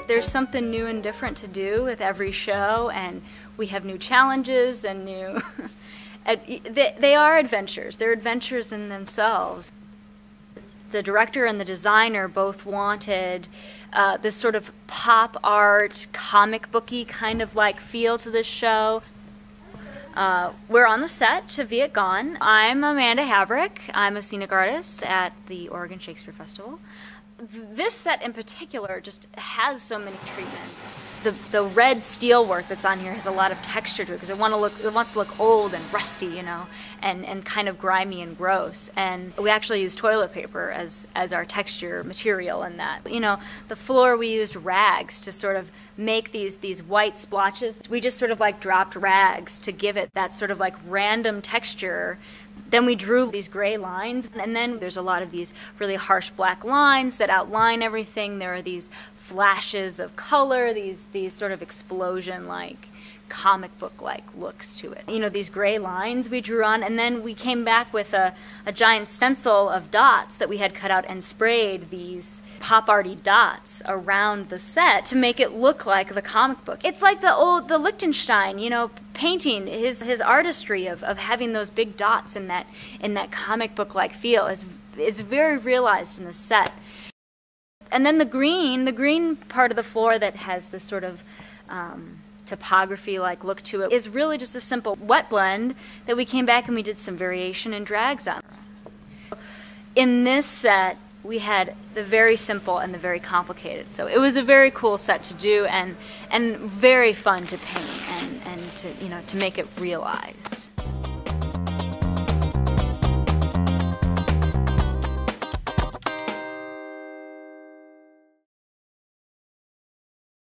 There's something new and different to do with every show, and we have new challenges and new... they are adventures. They're adventures in themselves. The director and the designer both wanted this sort of pop art, comic booky kind of like feel to this show. We're on the set to VIETGONE. I'm Amanda Haverick. I'm a scenic artist at the Oregon Shakespeare Festival. This set in particular just has so many treatments. The red steel work that's on here has a lot of texture to it because it wants to look old and rusty, you know, and kind of grimy and gross. And we actually use toilet paper as our texture material in that. You know, the floor we used rags to sort of make these white splotches. We just sort of like dropped rags to give it that sort of like random texture. Then we drew these gray lines, and then there's a lot of these really harsh black lines that outline everything. There are these flashes of color, these sort of explosion-like, comic book-like looks to it. You know, these gray lines we drew on, and then we came back with a giant stencil of dots that we had cut out and sprayed these pop-arty dots around the set to make it look like the comic book. It's like the Lichtenstein, you know, painting, his artistry of having those big dots in that comic book-like feel is very realized in the set. And then the green part of the floor that has this sort of topography-like look to it is really just a simple wet blend that we came back and we did some variation and drags on. In this set, we had the very simple and the very complicated. So it was a very cool set to do and very fun to paint and to, you know, to make it realized.